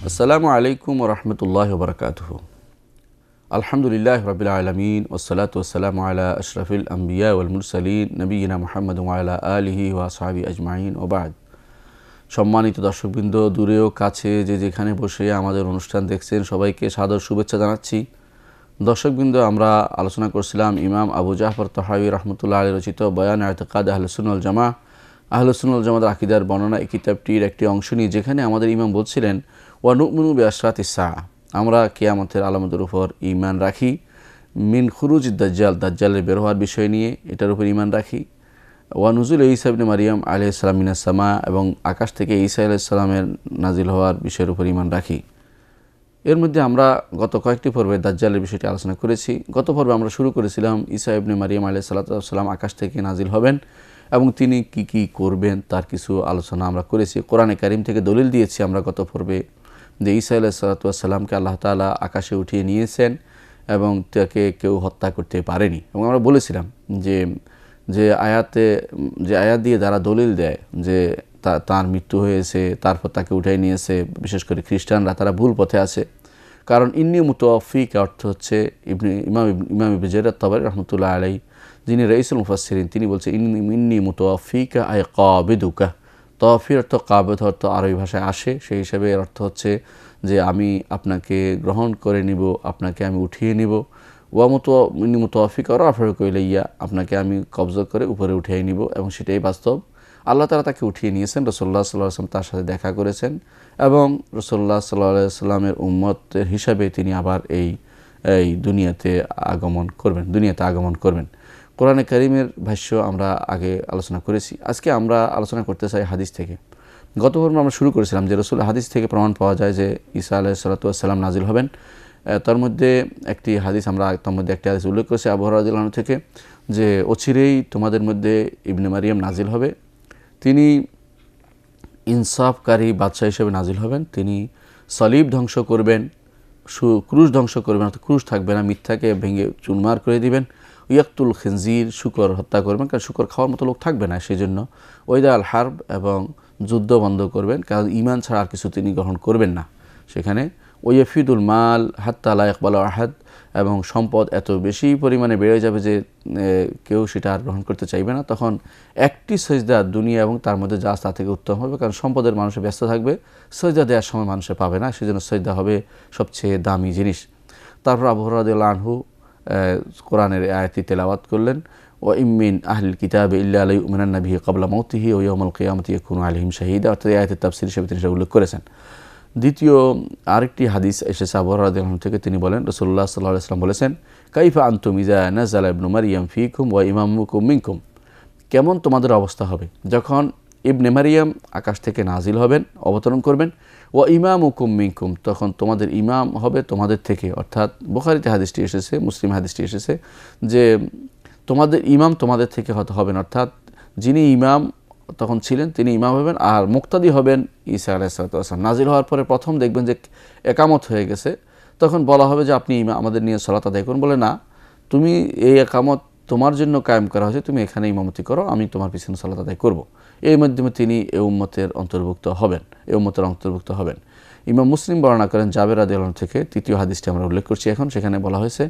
আসসালামু আলাইকুম ওরহমতুল্লাহ বরকাতুহ। আলহামদুলিল্লাহ রবিল আলমিন ওসলাতু ওসালামু আলা আশরাফিল আম্বিয়া ওয়াল মুরসালিন নবীনা মুহাম্মদ ওয়া আলা আলিহি ওয়া আসহাবি আজমাইন ও বাদ। সম্মানিত দর্শকবৃন্দ, দূরেও কাছে যে যেখানে বসে আমাদের অনুষ্ঠান দেখছেন সবাইকে সাদর শুভেচ্ছা জানাচ্ছি। দর্শকবৃন্দ, আমরা আলোচনা করছিলাম ইমাম আবু জাফর তাহাউই রহমতুল্লাহ আলাইহি রচিত বয়ান ইতিকাদ আহলে সুন্নাহ ওয়াল জামাআহ, আহলে সুন্নাহ ওয়াল জামাতের আকীদার বর্ণনা এই কিতাবটির একটি অংশ নিয়ে, যেখানে আমাদের ইমাম বলছিলেন ওয়া নুমিনু বিআশরাতিস সাআহ, আমরা কিয়ামতের আলামতের উপর ঈমান রাখি। মিন খুরুজিদ দাজ্জাল, দাজ্জালের বের হওয়ার বিষয় নিয়ে এটার উপর ঈমান রাখি। ওয়া নুজুল ঈসা ইবনে মারইয়াম আলাইহিস সালাম মিনাস সামা, এবং আকাশ থেকে ঈসা আলাইহিস সালামের নাজিল হওয়ার বিষয়ের উপর ঈমান রাখি। এর মধ্যে আমরা গত কয়েকটি পর্বে দাজ্জালের বিষয়টি আলোচনা করেছি। গত পর্বে আমরা শুরু করেছিলাম ঈসা ইবনে মারইয়াম আলাইহিস সালাম আকাশ থেকে নাজিল হবেন এবং তিনি কি কি করবেন তার কিছু আলোচনা আমরা করেছি। কোরআনে কারীম থেকে দলিল দিয়েছি আমরা গত পর্বে যে ঈসা আলাইহিস সালামকে আল্লাহ তাআলা আকাশে উঠিয়ে নিয়েছেন এবং তাকে কেউ হত্যা করতে পারেনি। এবং আমরা বলেছিলাম যে আয়াত দিয়ে যারা দলিল দেয় যে তার মৃত্যু হয়েছে তারপর তাকে উঠাই নিয়েছে, বিশেষ করে খ্রিস্টানরা, তারা ভুল পথে আছে। কারণ ইন্নী মুতাওয়াফিক অর্থ হচ্ছে ইমাম ইবনে জারীর আত-তাবারী রাহমাতুল্লাহ আলাইহি, যিনি রাইসুল মুফাসসিরিন, তিনি বলছেন ইন্নী মুতাওয়াফিকা আই কাবিদুকা। তাওয়াফির অর্থ কাবেদ অর্থ আরবি ভাষায় আসে, সেই হিসাবে এর অর্থ হচ্ছে যে আমি আপনাকে গ্রহণ করে নিব, আপনাকে আমি উঠিয়ে নিব। ওয়া মুতাওয়াফিকা রাফিউকা ইলাইয়া, আপনাকে আমি কবজা করে উপরে উঠিয়ে নিব, এবং সেটাই বাস্তব। আল্লাহ তাআলা তাকে উঠিয়ে নিয়েছেন। রাসূলুল্লাহ সাল্লাল্লাহু আলাইহি ওয়াসাল্লাম তার সাথে দেখা করেছেন এবং রাসূলুল্লাহ সাল্লাল্লাহু আলাইহি ওয়াসাল্লামের উম্মতের হিসাবে তিনি আবার এই দুনিয়াতে আগমন করবেন। কোরআনে কারীমের ভাষ্য আমরা আগে আলোচনা করেছি। আজকে আমরা আলোচনা করতে চাই হাদিস থেকে। গত পর্বে আমরা শুরু করেছিলাম যে রাসূল হাদিস থেকে প্রমাণ পাওয়া যায় যে ঈসা আলাইহিস সালাম নাজিল হবেন। তার মধ্যে একটি হাদিস উল্লেখ করেছি আবু হুরায়রা রাদিয়াল্লাহু আনহু থেকে, যে অচিরেই তোমাদের মধ্যে ইবনে মারইয়াম নাজিল হবে। তিনি ইনসাফকারী বাদশাহ হিসেবে নাজিল হবেন। তিনি সলিব ধ্বংস করবেন, ক্রুশ ধ্বংস করবেন, অর্থাৎ ক্রুশ থাকবে না, মিথ্যাকে ভেঙে চুরমার করে দিবেন। ইয়াকতুল খিনজির, শুকর হত্যা করবেন, কারণ শুকর খাওয়ার মতো লোক থাকবে না, সেই জন্য ওয়াইদা আল হার্ব, এবং যুদ্ধ বন্ধ করবেন, কারণ ঈমান ছাড়া আর কিছু তিনি গ্রহণ করবেন না সেখানে। ওয়াফিদুল মাল হাত্তা লা ইয়াকবালু আহাদ, এবং সম্পদ এত বেশি পরিমাণে বেড়ে যাবে যে কেউ সেটা আর গ্রহণ করতে চাইবে না। তখন একটি সাজদা দুনিয়া এবং তার মধ্যে যা তা থেকে উত্তম হবে, কারণ সম্পদের মানুষে ব্যস্ত থাকবে, সাজদা দেওয়ার সময় মানুষে পাবে না, সেজন্য সাজদা হবে সবচেয়ে দামি জিনিস। তারপর আবু হুরায়রা রাদিয়াল্লাহু আনহু কোরআনের আয়াতটি তেলাওয়াত করলেন, ওয়া ইমিন আহলিল কিতাবি ইল্লা লা ইউমিনান্না বিহি ক্বাবলা মাউতিহি ওয়া ইয়াউমাল কিয়ামাতি ইয়াকুনু আলাইহিম শাহীদা, অর্থাৎ এই আয়াতের তাফসীর হিসেবে তিনি সেটা উল্লেখ করেছেন। দ্বিতীয় আরেকটি হাদিস এসেছে আবু হুরায়রা রাদিয়াল্লাহু আনহু থেকে, তিনি বলেন রাসূলুল্লাহ সাল্লাল্লাহু আলাইহি ওয়াসাল্লাম বলেছেন, কাইফা আনতুম ইযা নাযালা ইবনু মারইয়াম ফীকুম ওয়া ইমামুকুম মিনকুম, কেমন তোমাদের অবস্থা হবে যখন ইবনে মারইয়াম আকাশ থেকে নাজিল হবেন, অবতরণ করবেন, ওয়া ইমামুকুম মিনকুম, তখন তোমাদের ইমাম হবে তোমাদের থেকে। অর্থাৎ বুখারীতে হাদিসটি এসেছে, মুসলিম হাদিসটি এসেছে যে তোমাদের ইমাম তোমাদের থেকে হবেন, অর্থাৎ যিনি ইমাম তখন ছিলেন তিনি ইমাম হবেন, আর মুক্তাদি হবেন ঈসা আলাইহিস সালাম। নাজিল হওয়ার পরে প্রথম দেখবেন যে একামত হয়ে গেছে, তখন বলা হবে যে আপনি আমাদের নিয়ে সালাত আদায় করুন। বলে না, তুমি এই একামত তোমার জন্য কায়েম করা হয়েছে, তুমি এখানে ইমামতি করো, আমি তোমার পিছনে সালাত আদায় করব। এই মাধ্যমে তিনি এই উম্মতের অন্তর্ভুক্ত হবেন। ইমাম মুসলিম বর্ণনা করেন জাবের রাদিয়াল্লাহু আনহু থেকে, তৃতীয় হাদিসটি আমরা উল্লেখ করছি এখন, সেখানে বলা হয়েছে,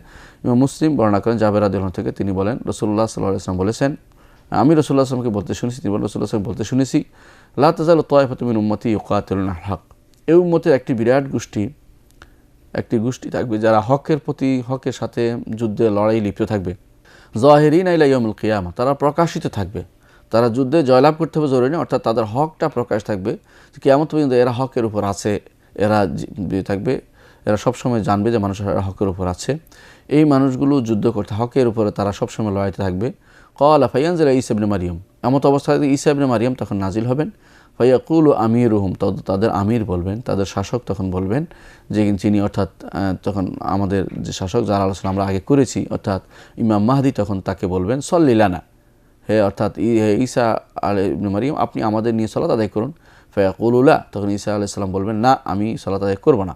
ইমাম মুসলিম বর্ণনা করেন জাবের রাদিয়াল্লাহু আনহু থেকে, তিনি বলেন রাসূলুল্লাহ সাল্লাল্লাহু আলাইহি ওয়াসাল্লাম বলেছেন, আমি রাসূলুল্লাহ সাল্লাল্লাহু আলাইহি ওয়াসাল্লামকে বলতে শুনেছি, তিনি বলেন রাসূলুল্লাহ সাল্লাল্লাহু আলাইহি ওয়াসাল্লাম বলতে শুনেছি, লা তাযালু তায়ফাতুম মিন উম্মতি ইউকাতিলুনা আল হক, এই উম্মতের একটি বিরাট গোষ্ঠী থাকবে যারা হকের সাথে যুদ্ধে লড়াই লিপ্ত থাকবে। যাহিরিনা ইলা ইয়াউমিল কিয়ামা, তারা প্রকাশিত থাকবে, তারা যুদ্ধে জয়লাভ করতে হবে জরুরি না, অর্থাৎ তাদের হকটা প্রকাশ থাকবে। কিয়ামত পর্যন্ত এরা হকের উপর আছে, এরা থাকবে, এরা সবসময় জানবে যে মানুষেরা হকের উপর আছে। এই মানুষগুলো যুদ্ধ করতে হকের উপরে তারা সবসময় লড়াইতে থাকবে। ক্বালা ফায়ানজিলু ঈসা ইবনে মারইয়াম, এমত অবস্থায় ঈসা ইবনে মারইয়াম তখন নাজিল হবেন। ফায়াকুলু আমিরুহুম, তাদের আমির বলবেন, তাদের শাসক তখন বলবেন, যে যিনি অর্থাৎ তখন আমাদের যে শাসক যার আলোচনা আমরা আগে করেছি, অর্থাৎ ইমাম মাহদি, তখন তাকে বলবেন সল্লি লানা, অর্থাৎ ঈসা ইবনে মারইয়াম আপনি আমাদের নিয়ে সালাত আদায় করুন। ফায়াকুলু লা, তখন ঈসা আলাইহিস সালাম বলবেন, না, আমি সালাত আদায় করব না,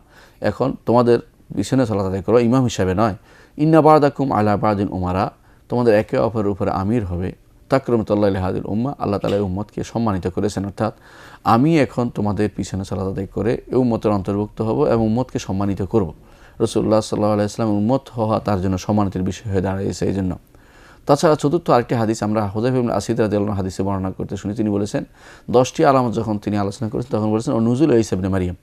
এখন তোমাদের পিছনে সালাত আদায় করো, ইমাম হিসাবে নয়। ইন্না বা'দাকুম আলা বা'দিন উমারা, তোমাদের একে অপরের উপরে আমির হবে, তাকরামাতুল্লাহ লিহাদিল উম্মাহ, আল্লাহ তাআলা এই উম্মতকে সম্মানিত করেছেন, অর্থাৎ আমি এখন তোমাদের পিছনে সালাত আদায় করে এই উম্মতের অন্তর্ভুক্ত হব এবং উম্মতকে সম্মানিত করব। রাসূলুল্লাহ সাল্লাল্লাহু আলাইহি ওয়াসাল্লাম উম্মত হওয়া তার জন্য সম্মানিতের বিষয় হয়ে দাঁড়িয়েছে। এই জন্য তাছাড়া চতুর্থ আরেকটি হাদিস আমরা হুযায়ফা ইবনে আসিদ রাদিয়াল্লাহু আনহু হাদিসে বর্ণনা করতে শুনি। তিনি বলেছেন 10টি আলামত যখন তিনি আলোচনা করেছেন তখন বলেছেন নুজুল ঈসা ইবনে মারিয়াম,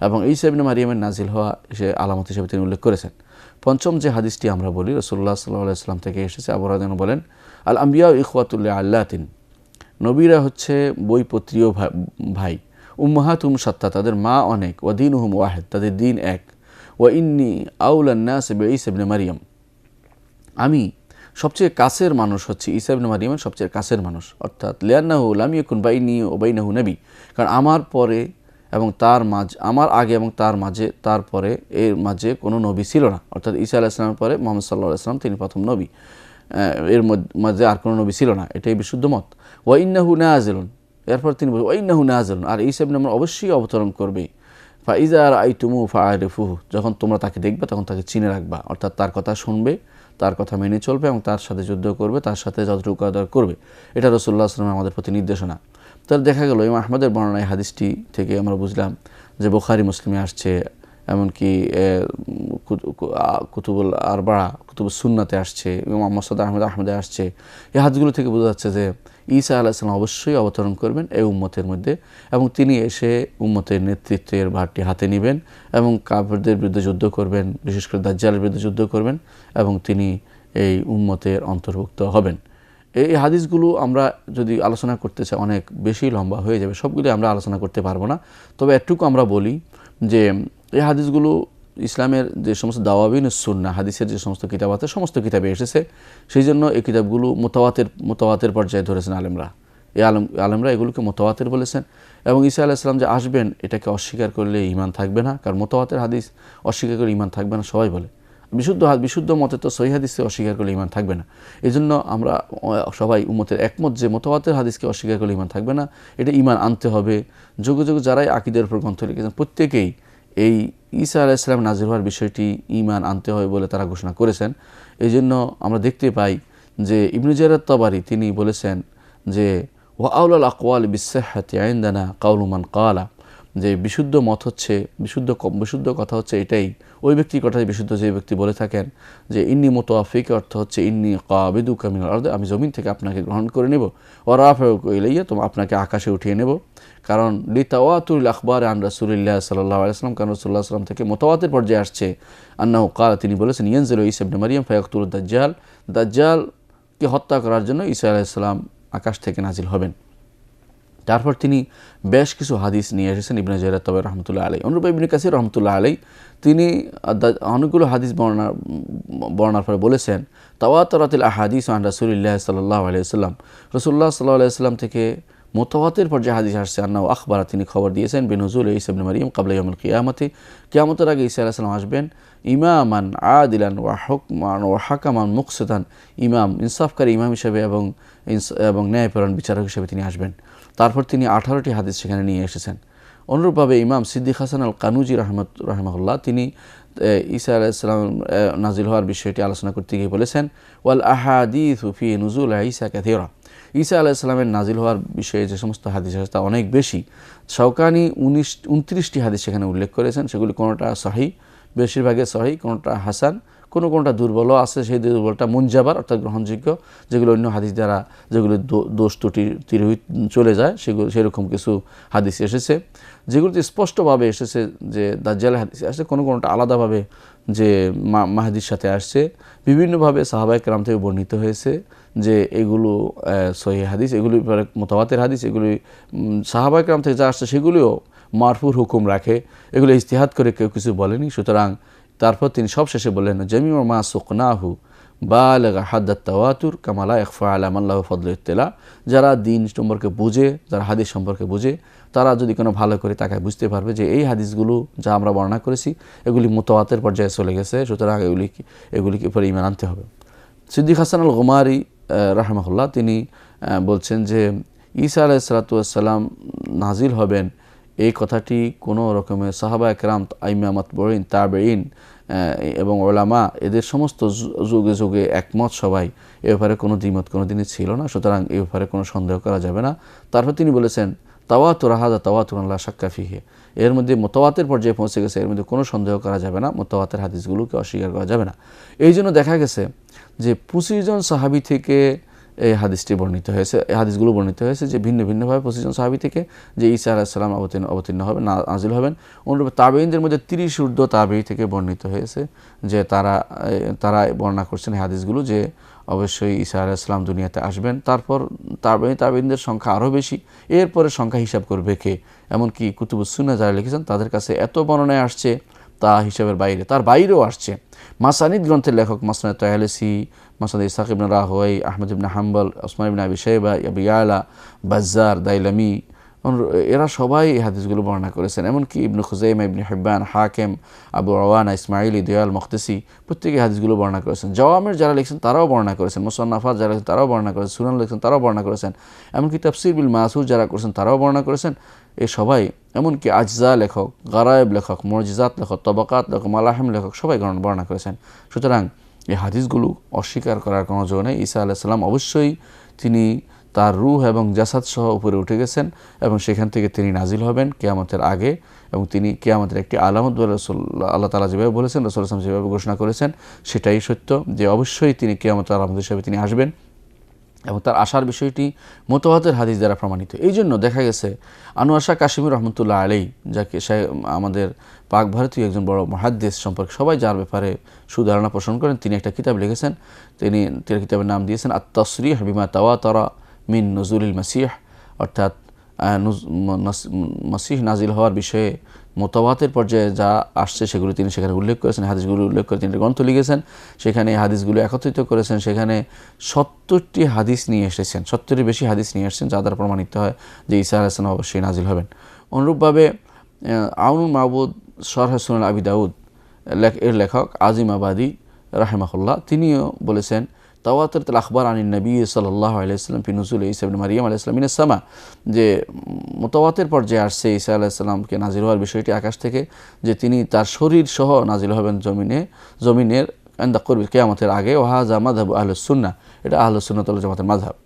এবং ঈসা ইবনে মারিয়ামের নাজিল হওয়া সে আলামত হিসেবে তিনি উল্লেখ করেছেন। পঞ্চম যে হাদিসটি আমরা বলি রাসূলুল্লাহ সাল্লাল্লাহু আলাইহি ওয়াসাল্লাম থেকে এসেছে, আবু হুরায়রা বলেন আল আম্বিয়া ইখওয়াতুল লিআল্লাতিন, নবীরা হচ্ছে বইপত্রীয় ভাই, উম্মাহাতুহুম শাত্তা, তাদের মা অনেক, ওয়া দীনুহুম ওয়াহিদ, তাদের দিন এক, ওয়া ইন্নী আউলান নাস বিঈসা ইবনে মারিয়াম, আমি সবচেয়ে কাছের মানুষ হচ্ছে ঈসা ইবনে মারিয়ামের সবচেয়ে কাছের মানুষ, অর্থাৎ লিআন্নাহু লাম ইয়াকুন বাইনি ওয়া বাইনাহু নবী, কারণ আমার পরে এবং তার মাঝে, আমার আগে এবং তার মাঝে, তারপরে এর মাঝে কোনো নবী ছিল না, অর্থাৎ ঈসা আলাইহিস সালামের পরে মুহাম্মদ সাল্লাল্লাহু আলাইহি ওয়াসাল্লাম তিনি প্রথম নবী, এর মাঝে আর কোনো নবী ছিল না, এটাই বিশুদ্ধ মত। ওয়া ইন্নাহু নাজিলুন, এরপর তিনি বলেন ওয়া ইন্নাহু নাজিলুন, আর ঈসা ইবনে মারিয়াম অবশ্যই অবতরণ করবে, ফাইজা রাআইতুমু ফাআরিফুহু, যখন তোমরা তাকে দেখবে তখন তাকে চিনে রাখবা, অর্থাৎ তার কথা শুনবে, তার কথা মেনে চলবে এবং তার সাথে যুদ্ধ করবে, তার সাথে যতটুকু আদর করবে। এটা রাসূলুল্লাহ সাল্লাল্লাহু আলাইহি ওয়াসাল্লাম আমাদের প্রতি নির্দেশনা। তাহলে দেখা গেল ইমাম আহমদের বর্ণনা এই হাদিসটি থেকে আমরা বুঝলাম যে বুখারী মুসলিমে আসছে, এমনকি কুতুবুল আরবা'a, কুতুবুস সুন্নাতে আসছে, ইমাম মুসনাদ আহমদে আসছে। এই হাদিসগুলো থেকে বোঝা যাচ্ছে যে ঈসা আলাইহিস সালাম অবশ্যই অবতরণ করবেন এই উম্মতের মধ্যে, এবং তিনি এসে উম্মতের নেতৃত্বের ভারটি হাতে নেবেন এবং কাফেরদের বিরুদ্ধে যুদ্ধ করবেন, বিশেষ করে দাজ্জালের বিরুদ্ধে যুদ্ধ করবেন, এবং তিনি এই উম্মতের অন্তর্ভুক্ত হবেন। এই হাদিসগুলো আমরা যদি আলোচনা করতে চাই অনেক বেশি লম্বা হয়ে যাবে, সবগুলো আমরা আলোচনা করতে পারবো না। তবে একটুকু আমরা বলি যে এই হাদিসগুলো ইসলামের যে সমস্ত দাওয়াবিন সুন্নাহ হাদিসের যে সমস্ত কিতাব আছে সমস্ত কিতাবে এসেছে, সেই জন্য এই কিতাবগুলো মুতাওয়াতের পর্যায়ে ধরেছেন আলেমরা। এই আলেমরা এগুলোকে মুতাওয়াতির বলেছেন। এবং ঈসা আলাইহিস সালাম যে আসবেন এটাকে অস্বীকার করলে ঈমান থাকবে না, কারণ মুতাওয়াতির হাদিস অস্বীকার করলে ঈমান থাকবে না সবাই বলে। বিশুদ্ধ মতে তো সহিহ হাদিসকে অস্বীকার করলে ঈমান থাকবে না। এই জন্য আমরা সবাই উম্মতের একমত যে মুতাওয়াতির হাদিসকে অস্বীকার করলে ঈমান থাকবে না, এটা ঈমান আনতে হবে। যুগে যুগে যারাই আকীদার উপর গ্রন্থ লিখেছেন প্রত্যেকেই এই ঈসা আলাইহিস সালাম নাজিল হওয়ার বিষয়টি ঈমান আনতে হবে বলে তারা ঘোষণা করেছেন। এই জন্য আমরা দেখতে পাই যে ইবনে জারীর তাবারি তিনি বলেছেন যে ওয়া আউলাল আকওয়াল বিসসিহহাতি ইনদানা কাউলু মান ক্বালা, যে বিশুদ্ধ মত হচ্ছে বিশুদ্ধ কথা হচ্ছে এটাই, ওই ব্যক্তির কথাই বিশুদ্ধ যে ব্যক্তি বলে থাকেন যে ইন্নী মুতাওয়াফিক, অর্থ হচ্ছে ইন্নী কাবিদুকা মিনাল আরদ, আমি জমিন থেকে আপনাকে গ্রহণ করে নেব, ওয়া রাফিউকা ইলাইয়া, তো আপনাকে আকাশে উঠিয়ে নেব। কারণ লিতাওয়াতুল আখবার আন রাসূলিল্লাহ সাল্লাল্লাহু আলাইহি ওয়াসাল্লাম, কারণ রাসূলুল্লাহ সাল্লাল্লাহু আলাইহি ওয়াসাল্লাম থেকে মুতাওয়াতির পর্যায়ে আসছে আন্নাহু ক্বালা, তিনি বলেছেন ইয়ানজিলু ঈসা ইবনে মারিয়াম ফায়াকতুলুদ দাজ্জাল, দাজ্জালকে হত্যা করার জন্য ঈসা আলাইহিস সালাম আকাশ থেকে নাজিল হবেন। তারপর তিনি বেশ কিছু হাদিস নিয়ে এসেছেন ইবনে জারীর তাবারি রহমতুল্লাহ আলাইহি। অনুরূপ ইবনে কাসির রহমতুল্লাহ আলাইহি তিনি অনেকগুলো হাদিস বর্ণনার পরে বলেছেন তাওয়াতারাতিল আহাদিস আন রাসূলিল্লাহ সাল্লাল্লাহু আলাইহি ওয়াসাল্লাম, রাসূলুল্লাহ সাল্লাল্লাহু আলাইহি ওয়াসাল্লাম থেকে মুতাওয়াতির পর্যায়ে হাদিস আসছে আন্নাহু আখবারা, তিনি খবর দিয়েছেন বিনুজুল ঈসা ইবনে মারিয়াম ক্বাবলা ইয়াউমিল কিয়ামতি, কিয়ামতের আগে ঈসা আলাইহিস সালাম আসবেন, ইমামান আদিলান ওয়া হুকমান ওয়া হাকামান মুকসিতান, ইমাম ইনসাফকারী ইমাম হিসেবে এবং ন্যায়পরায়ণ বিচারক হিসেবে তিনি আসবেন। তারপর তিনি 18টি হাদিস সেখানে নিয়ে এসেছেন। অনুরূপভাবে ইমাম সিদ্দিক হাসান আল কানুজি রাহিমাহুল্লাহ তিনি ঈসা আলাইহিস সালাম নাজিল হওয়ার বিষয়টি আলোচনা করতে গিয়ে বলেছেন ওয়াল আহাদিসু ফি নুজুল ঈসা কাসীরা, ঈসা আলাইহিস সালামের নাজিল হওয়ার বিষয়ে যে সমস্ত হাদিস আছে তা অনেক বেশি। শাওকানি 29টি হাদিস সেখানে উল্লেখ করেছেন, সেগুলি কোনোটা সহিহ, বেশিরভাগই সহিহ, কোনোটা হাসান, কোনোটা দুর্বলও আছে, সেই দুর্বলটা মুনজাবার অর্থাৎ গ্রহণযোগ্য, যেগুলো অন্য হাদিস দ্বারা যেগুলো দোষ ত্রুটি চলে যায় সেগুলো সেরকম কিছু হাদিস এসেছে। যেগুলোতে স্পষ্টভাবে এসেছে যে দাজ্জালের হাদিস আসছে, কোনোটা আলাদাভাবে যে মাহদির সাথে আসছে, বিভিন্নভাবে সাহাবায়ে কেরাম থেকে বর্ণিত হয়েছে যে এগুলো সহিহ হাদিস, এগুলি মুতাওয়াতির হাদিস, এগুলি সাহাবায়ে কেরাম থেকে যা আসছে সেগুলিও মারফুর হুকুম রাখে, এগুলো ইজতিহাদ করে কেউ কিছু বলেনি। সুতরাং তারপর তিনি সবশেষে বললেন জামিউ মা সুকনাহু বালাগা হাদ্দাত তাওয়াতুর কামা লা ইখফা আলা মান লাহু ফাদলু ইত্তিলা, যারা দিন সম্পর্কে বুঝে, যারা হাদিস সম্পর্কে বুঝে, তারা যদি কোনো ভালো করে তাকে বুঝতে পারবে যে এই হাদিসগুলো যা আমরা বর্ণনা করেছি এগুলি মুতাওয়াতির পর্যায়ে চলে গেছে, সুতরাং এগুলিকে উপরে ঈমান আনতে হবে। সিদ্দিক হাসান আল গুমারি রাহিমাহুল্লাহ তিনি বলছেন যে ঈসা আলাইহিস সালাতু ওয়াস সালাম নাজিল হবেন এই কথাটি কোনো রকমের সাহাবায়ে কেরাম, আইম্মা মাতবুঈন, তাবেঈন এবং ওলামা এদের সমস্ত যুগে যুগে একমত সবাই এ ব্যাপারে কোনো দ্বিমত কোনো দিনই ছিল না, সুতরাং এ ব্যাপারে কোনো সন্দেহ করা যাবে না। তারপর তিনি বলেছেন তাওয়াতুর হাযা তাওয়াতুরুন লা শাক্কা ফিহি, এর মধ্যে মুতাওয়াতির পর্যায়ে পৌঁছে গেছে, এর মধ্যে কোনো সন্দেহ করা যাবে না, মুতাওয়াতির হাদিসগুলোকে অস্বীকার করা যাবে না। এই জন্য দেখা গেছে যে 25 জন সাহাবী থেকে এই হাদিসটি বর্ণিত হয়েছে, এই হাদিসগুলো বর্ণিত হয়েছে যে ভিন্ন ভিন্নভাবে 25 জন সাহাবী থেকে যে ঈসা আলাইহিস সালাম অবতীর্ণ হবেন, নাজিল হবেন। অনুরূপে তাবেঈনদের মধ্যে 30 ঊর্ধ্ব তাবেঈ থেকে বর্ণিত হয়েছে যে তারা বর্ণনা করছেন এই হাদিসগুলো যে অবশ্যই ঈসা আলাইহিস সালাম দুনিয়াতে আসবেন। তারপর তাবেঈনদের সংখ্যা আরও বেশি, এরপরে সংখ্যা হিসাব করবে কে, এমনকি কুতুবুস সুন্নাহ যারা লিখেছেন তাদের কাছে এত বর্ণনায় আসছে তা হিসাবের বাইরে, তার বাইরেও আসছে। মাসানিদ গ্রন্থের লেখক মাসনাদ তায়ালিসি, মাসনাদ ইসহাক ইবনে রাহওয়াই, আহমদ ইবনে হাম্বল, ওসমান ইবনে আবি শাইবা, আবু ইয়ালা, বাজ্জার, দাইলামি, এরা সবাই এই হাদিসগুলো বর্ণনা করেছেন। এমনকি ইবনে খুজাইমা, ইবনে হিব্বান, হাকিম, আবু আওয়ানা, ইসমাইলি, দয়াল মখদেসি প্রত্যেকে হাদিসগুলো বর্ণনা করেছেন। জাওয়ামির যারা লিখছেন তারাও বর্ণনা করেছেন, মুসান্নাফাত যারা লিখছেন তারাও বর্ণনা করেছেন, সুনান লিখছেন তারাও বর্ণনা করেছেন, এমনকি তাফসির বিল মাসুর যারা করেছেন তারাও বর্ণনা করেছেন। এই সবাই, এমনকি আজজা লেখক, গারায়েব লেখক, মুজিজাত লেখক, তবাকাত লেখক, মালাহিম লেখক সবাই বর্ণনা করেছেন। সুতরাং এই হাদিসগুলো অস্বীকার করার কোনো জো নেই। ঈসা আলাইহিস সালাম অবশ্যই তিনি তার রূহ এবং জাসাদ সহ উপরে উঠে গেছেন এবং সেখান থেকে তিনি নাজিল হবেন কিয়ামতের আগে, এবং তিনি কিয়ামতের একটি আলামত বলে আল্লাহ তাআলা যেভাবে বলেছেন, রাসূল সাল্লাল্লাহু আলাইহি ওয়াসাল্লাম যেভাবে ঘোষণা করেছেন সেটাই সত্য, যে অবশ্যই তিনি কিয়ামতের আলামত হিসেবে তিনি আসবেন এবং তার আসার বিষয়টি মুতাওয়াতির হাদিস দ্বারা প্রমাণিত। এই জন্য দেখা গেছে আনোয়ার শাহ কাশিমি রহমতুল্লাহ আলাইহি, যাকে আমাদের পাক ভারতীয় একজন বড় মুহাদ্দিস সম্পর্কে সবাই যার ব্যাপারে সুধারণা পোষণ করেন, তিনি একটা কিতাব লিখেছেন। তিনি কিতাবের নাম দিয়েছেন আত-তাসরিহ বিমা তাওয়াতারা মিন নুজুলিল মাসিহ, অর্থাৎ মাসিহ নাজিল হওয়ার বিষয়ে মুতাওয়াতির পর্যায়ে যা আসছে সেগুলো তিনি সেখানে উল্লেখ করেছেন, হাদিসগুলো উল্লেখ করে তিনি গ্রন্থ লিখেছেন। সেখানে হাদিসগুলো একত্রিত করেছেন, সেখানে 70টি হাদিস নিয়ে এসেছেন, 70টির বেশি হাদিস নিয়ে এসেছেন যা দ্বারা প্রমাণিত হয় যে ঈসা আলাইহিস সালাম অবশ্যই নাজিল হবেন। অনুরূপভাবে আউনুল মাবুদ শরহ সুনান আবি দাউদ এর লেখক আজিম আবাদি রাহিমাহুল্লাহ তিনিও বলেছেন তাওয়াতুল আখবার আনিন নবী সাল্লাল্লাহু আলাইহি ওয়াসাল্লাম ফি নুজুল ঈসা ইবনে মারইয়াম আলাইহিস সালাম মিনাস সামা, যে মুতাওয়াতির পর্যায়ে আসছে ঈসা আলাইহিস সালামকে নাজিল হওয়ার বিষয়টি আকাশ থেকে, যে তিনি তার শরীর সহ নাজিল হবেন জমিনের ইনদা কুরবি কিয়ামতের আগে। ওয়াহাযা মাযহাবু আহলুস সুন্নাহ, এটা আহলুস সুন্নাহ ওয়াল জামাতের মাযহাব।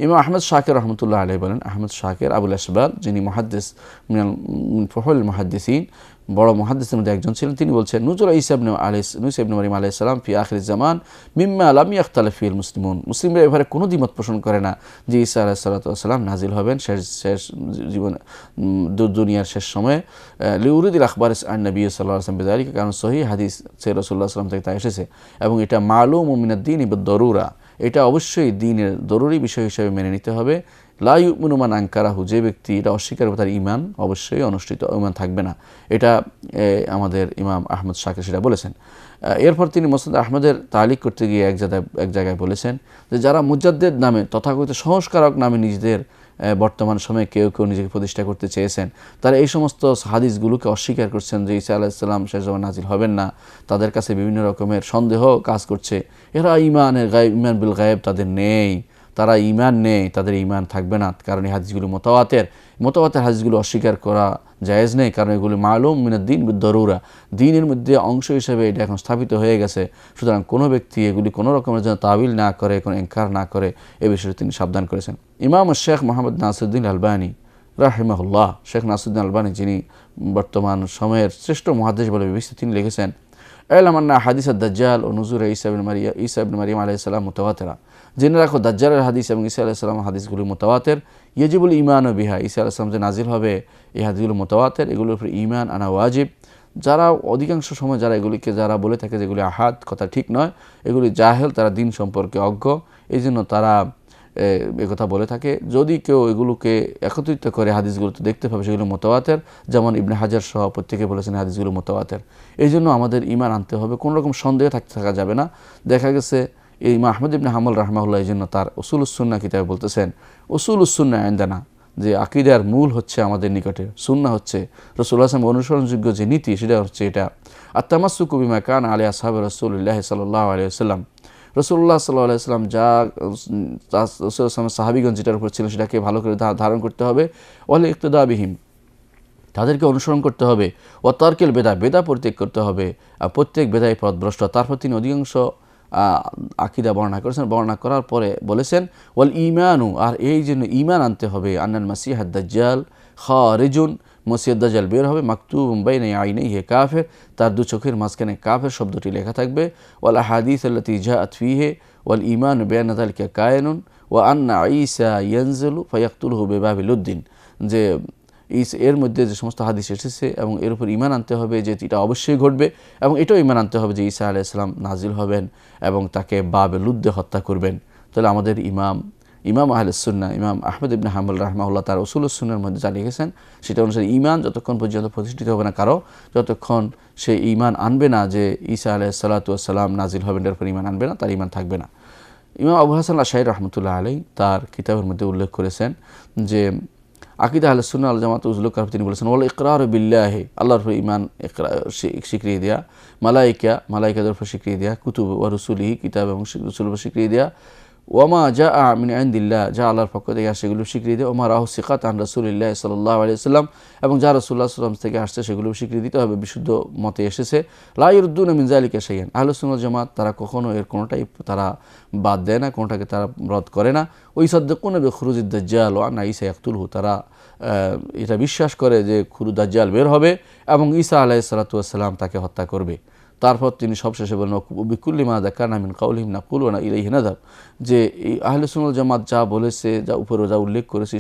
ইমাম আহমদ শাকির রহমতুল্লাহ আলাইহি বলেন, আহমদ শাকির আবুল আসবাল যিনি মুহাদ্দিস মিন ফুহুল মুহাদ্দিসিন, বড় মুহাদ্দিসের মধ্যে একজন ছিলেন, তিনি বলছেন নুজুল ঈসা ইবনে মারইয়াম আলাইহিস সালাম ফি আখিরিজ জামান মিম্মা লাম ইয়াখতালিফ ফিল মুসলিমুন, মুসলিমরা এবারে কোনো দ্বিমত পোষণ করে না যে ঈসা আলাইহিস সালাম নাজিল হবেন শেষ জীবন দুনিয়ার শেষ সময়ে। লিউরিদিল আখবার আন নবী সাল্লাল্লাহু আলাইহি ওয়াসাল্লাম বিযালিকা, কারণ সহিহ হাদিস রাসূলুল্লাহ সাল্লাল্লাহু আলাইহি ওয়াসাল্লাম থেকে তা এসেছে এবং এটা মালুম মিনাদ-দীন বিদ-দারুরা, এটা অবশ্যই দ্বীনের জরুরি বিষয় হিসেবে মেনে নিতে হবে। লা ইউমিনু মান আনকারাহু, যে ব্যক্তি এটা অস্বীকার করবে তার ঈমান অবশ্যই অনুষ্ঠিত, ঈমান থাকবে না। এটা আমাদের ইমাম আহমদ শাকির সেটা বলেছেন। এরপর তিনি মুসনাদ আহমদের তালিক করতে গিয়ে এক জায়গায় বলেছেন যে যারা মুজাদ্দিদ নামে তথাকথিত সংস্কারক নামে নিজেদের বর্তমান সময়ে কেউ নিজেকে প্রতিষ্ঠা করতে চেয়েছেন, তারা এই সমস্ত হাদিসগুলোকে অস্বীকার করছেন যে ঈসা আলাইহিস সালাম শেষ জামানে নাজিল হবেন না। তাদের কাছে বিভিন্ন রকমের সন্দেহ কাজ করছে। এরা ঈমান বিল গায়েব তাদের নেই, তারা ঈমান নেই, তাদের ঈমান থাকবে না, কারণ এই হাদিসগুলো মুতাওয়াতির হাদিসগুলো অস্বীকার করা জায়েজ নেই, কারণ এগুলো মালুম মিনাদ-দীন বিদ-দারুরা, দ্বীনের মধ্যে অংশ হিসেবে এটা এখন স্থাপিত হয়ে গেছে। সুতরাং কোনো ব্যক্তি এগুলি কোনো রকমের যেন তাবিল না করে, কোনো ইনকার না করে, এ বিষয়ে তিনি সাবধান করেছেন। ইমাম শেখ মোহাম্মদ নাসিরুদ্দিন আলবানী রাহিমাহুল্লাহ, শেখ নাসিরুদ্দিন আলবানী যিনি বর্তমান সময়ের শ্রেষ্ঠ মুহাদ্দিস বলে বিবেচিত, তিনি লিখেছেন ইলাম আন্না হাদিস আদ-দাজ্জাল ও নুজুল ঈসা ইবনে মারইয়াম আলাইহিস সালাম মুতাওয়াতিরা, জেনে রাখো দাজ্জালের হাদিস এবং ঈসা আলাইহিস সালাম হাদিসগুলো মুতাওয়াতির। ইয়াজিবুল ঈমানু বিহা, ঈসা আলাইহিস সালাম যে নাজিল হবে এই হাদিসগুলো মুতাওয়াতির, এগুলোর উপর ঈমান আনা ওয়াজিব। যারা অধিকাংশ সময় এগুলিকে বলে থাকে যেগুলি আহাদ, কথা ঠিক নয়, এগুলি জাহেল, তারা দিন সম্পর্কে অজ্ঞ, এই জন্য তারা একথা বলে থাকে। যদি কেউ এগুলোকে একত্রিত করে হাদিসগুলো তো দেখতে পাবে সেগুলো মুতাওয়াতির, যেমন ইবনে হাজার সহ প্রত্যেকে বলেছেন হাদিসগুলো মুতাওয়াতির। এই জন্য আমাদের ঈমান আনতে হবে, কোনো রকম সন্দেহ থাকা যাবে না। দেখা গেছে এই ইমাম আহমদ ইবনে হাম্বল রাহমাহুল্লাহ এই জন্য তার উসুলুস সুন্নাহ কিতাবে বলতেছেন উসুলুস সুন্নাহ ইনদানা, যে আকীদার মূল হচ্ছে আমাদের নিকটে, সুন্নাহ হচ্ছে রাসূলুল্লাহ সাল্লাল্লাহু আলাইহি ওয়াসাল্লাম অনুসরণযোগ্য যে নীতি, সেটা হচ্ছে এটা আত-তামাসসুকু বিমা কানা আলাইহি আসহাবু রাসূলিল্লাহ সাল্লাল্লাহু আলাইহি ওয়াসাল্লাম, রাসূলুল্লাহ সাল্লাল্লাহু আলাইহি ওয়াসাল্লাম যা রাসূলুল্লাহ সাহাবীগণ যেটার উপর ছিল সেটাকে ভালো করে ধারণ করতে হবে। ওয়াল ইক্তিদা বিহিম, তাদেরকে অনুসরণ করতে হবে। ও তারকিল বেদা, বেদা পরিত্যাগ করতে হবে, আর প্রত্যেক বেদাই পথভ্রষ্ট। তারপর তিনি অধিকাংশ আকিদা বর্ণনা করেছেন। বর্ণনা করার পরে বলেছেন ওয়াল ঈমানু, আর এই জন্য ঈমান আনতে হবে, আন্নাল মাসিহাদ দাজ্জাল খারিজুন, মসিহ দাজ্জাল বের হবে, মাকতুবুম বাইনা আইনাইহি কাফির, তার দু চোখের মাঝখানে কাফের শব্দটি লেখা থাকবে। ওয়াল আহাদিস আল্লাতী জাআত ফীহি ওয়াল ঈমানু বিআন্না যালিকা কায়িনুন ওয়া আন্না ঈসা ইয়ানজিলু ফায়াকতুলুহু বিবাবিল উদ্দিন, যে এর মধ্যে যে সমস্ত হাদিস এসেছে এবং এর উপর ঈমান আনতে হবে যে এটা অবশ্যই ঘটবে, এবং এটাও ঈমান আনতে হবে যে ঈসা আলাইহিস সালাম নাজিল হবেন এবং তাকে বাবে লুদ্দে হত্যা করবেন। তাহলে আমাদের ইমাম আহলুস সুন্নাহ ইমাম আহমদ ইবনে হাম্বল রাহমাহুল্লাহ তার উসুলুস সুন্নাহর মধ্যে যা লিখেছেন সেটা অনুসারে ঈমান যতক্ষণ পর্যন্ত প্রতিষ্ঠিত হবে না কারো, যতক্ষণ সে ঈমান আনবে না যে ঈসা আলাইহিস সালাতু ওয়াস সালাম নাজিল হবেন, এর উপর ঈমান আনবে না, তার ঈমান থাকবে না। ইমাম আবু হাসান আশআরী রাহমাতুল্লাহ আলাইহি তার কিতাবের মধ্যে উল্লেখ করেছেন যে আকিদা আহলে সুন্নাহ ওয়াল জামাত উজলুক করে তিনি বলেছেন ওয়াল ইকরারু বিল্লাহি, আল্লাহর উপর ঈমান স্বীকৃতি দেয়া, মালায়েকাদের উপর স্বীকৃতি দেয়া, কুতুব ওয়া রুসুলিহি, কিতাব এবং রসুলের উপর স্বীকৃতি দেয়া, ওয়ামা জাআ মিন ইনদিল্লাহ, যা আল্লাহর পক্ষ থেকে আসে সেগুলো স্বীকৃতি দেয়, ওমা রাহু সিকাত আন রাসূলিল্লাহ সাল্লাল্লাহু আলাইহি ওয়াসাল্লাম, এবং যা রাসূলুল্লাহ সাল্লাল্লাহু আলাইহি ওয়াসাল্লাম থেকে আসছে সেগুলো স্বীকৃতি দিতে হবে, বিশুদ্ধ মতে এসেছে। লা ইরুদ্দুনা মিন যালিকা শাইআন, আহলুস সুন্নাহ ওয়াল জামাত তারা কখনো এর কোনোটাই তারা বাদ দেয় না, কোনোটাকে তারা রদ করে না। ওই সাদ্দিকুনা বিখুরুজিদ দাজ্জাল ওয়া আন্না ঈসা ইয়াকতুলহু, তারা এটা বিশ্বাস করে যে দাজ্জাল বের হবে এবং ঈসা আলাইহিস সালাতু ওয়াস সালাম তাকে হত্যা করবে। তারপর তিনি সবশেষে বলেন বিকুল্লি মা যাকারনা মিন কাউলিহিম নাকুলু ওয়া ইলাইহি নাযাব, যে এই আহলুস সুন্নাহ ওয়াল জামাত যা বলেছে, যা উপরে যা উল্লেখ করেছে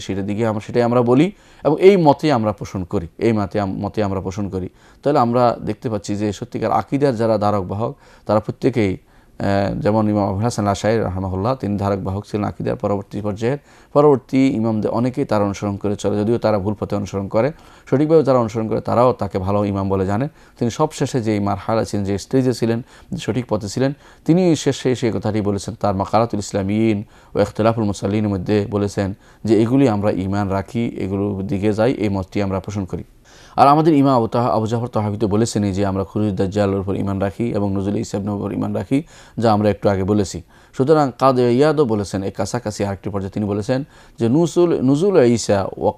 সেটাই আমরা বলি এবং এই মতে আমরা পোষণ করি, মতে আমরা পোষণ করি। তাহলে আমরা দেখতে পাচ্ছি যে সত্যিকার আকীদার যারা ধারক বাহক তারা প্রত্যেকেই, যেমন ইমাম আবু হাসান আশআরী রাহমাহুল্লাহ তিনি ধারক বাহক ছিলেন আকীদার পরবর্তী ইমামদের অনেকেই তারা অনুসরণ করে চলে, যদিও তারা ভুল পথে অনুসরণ করে, সঠিকভাবে যারা অনুসরণ করে তারাও তাকে ভালো ইমাম বলে জানে। তিনি সবশেষে যে মারহালা ছিলেন, যে স্টেজে ছিলেন, যে সঠিক পথে ছিলেন, তিনি শেষে সেই কথাটি বলেছেন তার মাকারাতুল ইসলামিয়িন ও ইখতিলাফুল মুসাল্লিনের মধ্যে বলেছেন যে এগুলি আমরা ঈমান রাখি, এগুলোর দিকে যাই, এই মতটি আমরা পোষণ করি। আর আমাদের ইমাম আবু জাফর তাহাবী তো বলেছেন যে আমরা খুরুজ দাজ্জালের উপর ঈমান রাখি এবং নজুল ঈসা ইবনের উপর ঈমান রাখি, যা আমরা একটু আগে বলেছি। সুতরাং কাদি ইয়াদও বলেছেন এই কাছাকাছি আরেকটি পর্যায়ে, তিনি বলেছেন যে নুজুল ঈসা ওয়া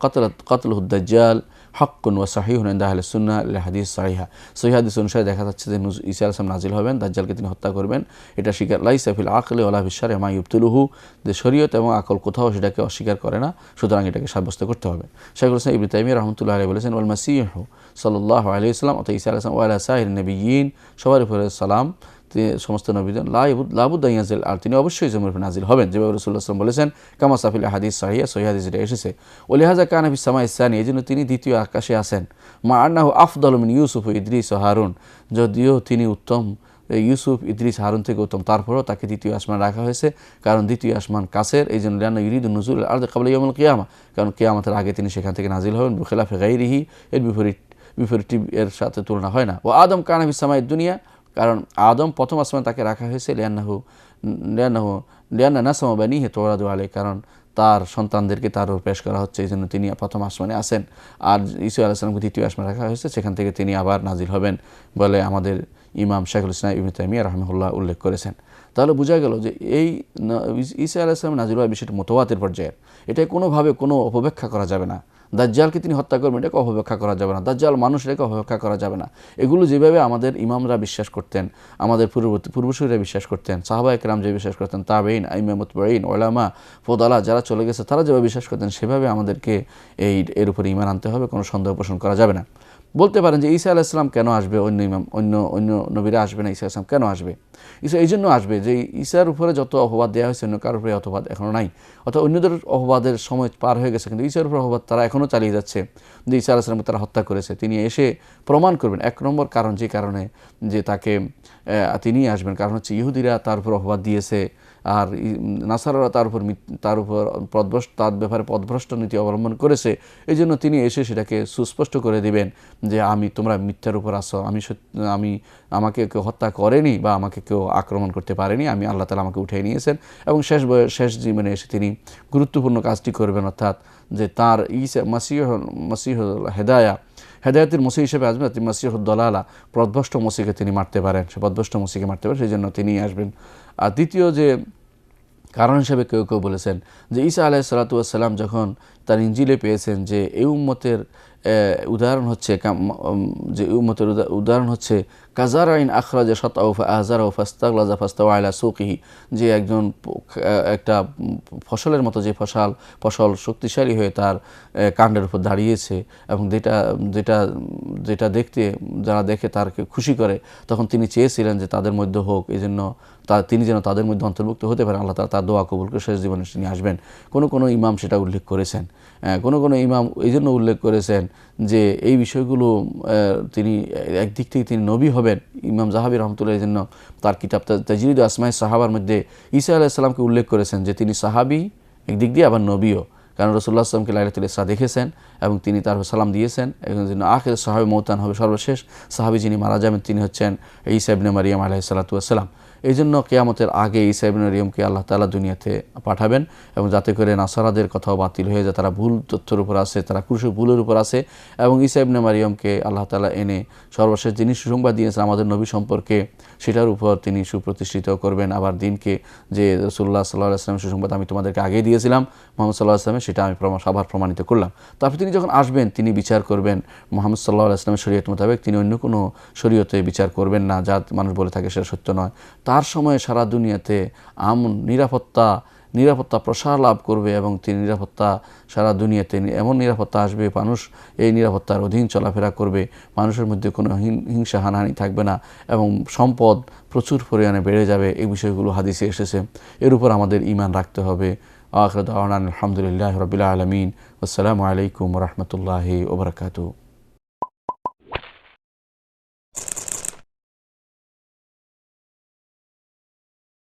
কাতলুদ দাজ্জাল হাক্কুন ওয়া সাহিহুন ইনদা আহলিস সুন্নাহ লিল হাদিস সাহিহা, সহিহ হাদিস অনুসারে দেখা যাচ্ছে যে ঈসা আলাইহিস সালাম নাজিল হবেন, দাজ্জালকে তিনি হত্যা করবেন, এটা স্বীকার লাইসা ফিল আকলি ওয়ালা ফিশ শারঈ মা ইবতিলুহু, যে শরীয়ত এবং আকল কোথাও সেটাকে অস্বীকার করে না, সুতরাং এটাকে সাব্যস্ত করতে হবে। শাইখুল ইসলাম ইবনে তাইমিয়া রাহমাতুল্লাহি আলাইহি বলেছেন ওয়াল মাসীহু সাল্লাল্লাহু আলাইহি ওয়াসাল্লাম অর্থাৎ ঈসা আলাইহিস সালাম ওয়া আলা সাইরিন নবিয়্যিন, সবার উপরে সালাম, সমস্ত নবীগণ লাবুদ্দা ইয়ানজিল, আর তিনি অবশ্যই জমির উপর নাজিল হবেন, যেভাবে রাসূলুল্লাহ সাল্লাল্লাহু আলাইহি ওয়াসাল্লাম বলেছেন কামা সাফিল হাদিস সাহিহ, সহিহ হাদিস এটা এসেছে। ওলিহাজা কানা ফিস সামাইস সানি, এই জন্য তিনি দ্বিতীয় আকাশে আছেন। মা আন্নাহু আফদালু মিন ইউসুফ ও ইদ্রিস ও হারুন, যদিও তিনি উত্তম, ইউসুফ ইদ্রিস হারুন থেকে উত্তম, তারপরেও তাকে দ্বিতীয় আসমান রাখা হয়েছে, কারণ দ্বিতীয় আসমান কাছের, এই জন্য লিআন্না ইউরিদু নুজুল আরদ ক্বাবলা ইয়াউমিল কিয়ামা, কারণ কিয়ামতের আগে তিনি সেখান থেকে নাজিল হবেন। বিখিলাফি গায়রিহি, এর বিপরীত এর সাথে তুলনা হয় না। ও আদম কানা ফিস সামাইদ দুনিয়া, কারণ আদম প্রথম আসমান তাকে রাখা হয়েছে লিআন্না নাসমা বানিহি তুরাদু আলাইহি, কারণ তার সন্তানদেরকে তার উপর পেশ করা হচ্ছে, এই জন্য তিনি প্রথম আসমানে আসেন। আর ঈসা আলাইহিস সালামকে দ্বিতীয় আসমানে রাখা হয়েছে, সেখান থেকে তিনি আবার নাজিল হবেন বলে আমাদের ইমাম শাইখুল ইসলাম ইবনে তাইমিয়া রাহিমাহুল্লাহ উল্লেখ করেছেন। তাহলে বোঝা গেল যে এই ঈসা আলাইহিস সালাম নাজিল হওয়ার বিষয়টি মুতাওয়াতির পর্যায়ের, এটা কোনোভাবে কোনো অপব্যাখ্যা করা যাবে না। দাজ্জালকে তিনি হত্যা করবেন এটাকে অপব্যাখ্যা করা যাবে না, দাজ্জাল মানুষ এটাকে অপব্যাখ্যা করা যাবে না। এগুলো যেভাবে আমাদের ইমামরা বিশ্বাস করতেন, আমাদের পূর্বসূরীরা বিশ্বাস করতেন, সাহাবা একরাম যে বিশ্বাস করতেন, তাবেঈন, আইম্মা মুতবাঈন, উলামা, ফুদালা যারা চলে গেছে তারা যেভাবে বিশ্বাস করতেন সেভাবে আমাদেরকে এর উপরে ঈমান আনতে হবে, কোনো সন্দেহ পোষণ করা যাবে না। বলতে পারেন যে ঈসা আলাইহিস সালাম কেন আসবে, অন্য নবীরা আসবে না, ঈসা আলাইহিস সালাম কেন আসবে? ঈসা এই জন্য আসবে যে ঈসার উপরে যত অপবাদ দেওয়া হয়েছে অন্য কারোর উপরে অপবাদ এখনও নাই, অর্থাৎ অন্যদের অপবাদের সময় পার হয়ে গেছে, কিন্তু ঈসার উপর অপবাদ তারা এখনও চালিয়ে যাচ্ছে, যে ঈসা আলাইহিস সালামকে তারা হত্যা করেছে। তিনি এসে প্রমাণ করবেন, এক নম্বর কারণ যে কারণে যে তাকে তিনি আসবেন, কারণ হচ্ছে ইহুদিরা তার উপর অপবাদ দিয়েছে, আর নাসারারা তার উপর তার ব্যাপারে পথভ্রষ্ট নীতি অবলম্বন করেছে। এই জন্য তিনি এসে সেটাকে সুস্পষ্ট করে দিবেন যে তোমরা মিথ্যার উপর আসো, আমাকে কেউ হত্যা করেনি বা আমাকে কেউ আক্রমণ করতে পারেনি, আল্লাহ তাআলা আমাকে উঠিয়ে নিয়েছেন। এবং শেষ জীবনে এসে তিনি গুরুত্বপূর্ণ কাজটি করবেন, অর্থাৎ যে তার মাসীহুল হেদায়াতের মসিহ হিসেবে আসবেন, মাসীহুদ দলালা পথভ্রষ্ট মসিহকে তিনি মারতে পারেন, সে পথভ্রষ্ট মসিহকে মারতে পারেন, সেই জন্য তিনি আসবেন। আর দ্বিতীয় যে কারণ হিসেবে কেউ কেউ বলেছেন যে ঈসা আলাইহিস সালাতু ওয়াস সালাম যখন তার ইনজিলে পেয়েছেন যে এই উম্মতের উদাহরণ হচ্ছে যে উম্মতের উদাহরণ হচ্ছে কাজারাইন আখরাজা শাতাউ ফাআযারাহু ফাস্তাগলাযা ফাস্তাওয়া আলা সুকিহি, যে একজন একটা ফসলের মতো যে ফসল শক্তিশালী হয়ে তার কাণ্ডের উপর দাঁড়িয়েছে এবং যেটা দেখতে যারা দেখে তারকে খুশি করে, তখন তিনি চেয়েছিলেন যে তাদের মধ্যে হোক, এই জন্য তিনি যেন তাদের মধ্যে অন্তর্ভুক্ত হতে পারেন। আল্লাহ তাআলা তার দোয়া কবুল করে শেষ জীবনে তিনি আসবেন। কোনো ইমাম সেটা উল্লেখ করেছেন। কোনো ইমাম এই জন্য উল্লেখ করেছেন যে এই বিষয়গুলো তিনি একদিক থেকে তিনি নবী হবেন। ইমাম জাহাবি রহমতুল্লাহ এই জন্য তার কিতাব তাজরিদ আসমায়ে সাহাবার মধ্যে ঈসা আলাইহিস সালামকে উল্লেখ করেছেন যে তিনি সাহাবী একদিক দিয়ে আবার নবীও, কারণ রাসূলুল্লাহ সাল্লাল্লাহু আলাইহি ওয়াসাল্লামকে লাইলাতুল ইসরা দেখেছেন এবং তিনি তার সালাম দিয়েছেন। এই জন্য আখির সাহাবী মওতান হবে, সর্বশেষ সাহাবী যিনি মারা যাবেন তিনি হচ্ছেন ঈসা ইবনে মারইয়াম আলাইহিস সালাতু ওয়াস সালাম। এই জন্য কিয়ামতের আগে ঈসা ইবনে মারইয়ামকে আল্লাহ তাআলা দুনিয়াতে পাঠাবেন এবং যাতে করে নাসারাদের কথাও বাতিল হয়ে যায়, তারা ভুল তথ্যের উপর আছে, তারা ভুলের উপর আছে, এবং ঈসা ইবনে মারইয়ামকে আল্লাহ তাআলা এনে সর্বশেষ যিনি সুসংবাদ দিয়েছেন আমাদের নবী সম্পর্কে সেটার উপর তিনি সুপ্রতিষ্ঠিত করবেন। আবার দিনকে যে রাসূলুল্লাহ সাল্লাল্লাহু আলাইহি ওয়াসাল্লামের সুসংবাদ আমি তোমাদেরকে আগেই দিয়েছিলাম মুহাম্মদ সাল্লাল্লাহু আলাইহি ওয়াসাল্লামের, সেটা আমি আবার প্রমাণিত করলাম। তারপর তিনি যখন আসবেন তিনি বিচার করবেন মুহাম্মদ সাল্লাল্লাহু আলাইহি ওয়াসাল্লামের শরীয়ত মোতাবেক, তিনি অন্য কোনো শরীয়তে বিচার করবেন না যা মানুষ বলে থাকে সেটা সত্য নয়। তার সময়ে সারা দুনিয়াতে নিরাপত্তা প্রসার লাভ করবে এবং তিনি নিরাপত্তা সারা দুনিয়াতে এমন নিরাপত্তা আসবে, মানুষ এই নিরাপত্তার অধীন চলাফেরা করবে, মানুষের মধ্যে কোনো হিংসা হানাহানি থাকবে না এবং সম্পদ প্রচুর পরিমাণে বেড়ে যাবে। এই বিষয়গুলো হাদিসে এসেছে, এর উপর আমাদের ঈমান রাখতে হবে। আখিরু দাওয়ানা আলহামদুলিল্লাহি রাব্বিল আলামিন। আসসালামু আলাইকুম ওয়া রাহমাতুল্লাহি ওয়া বারাকাতুহু।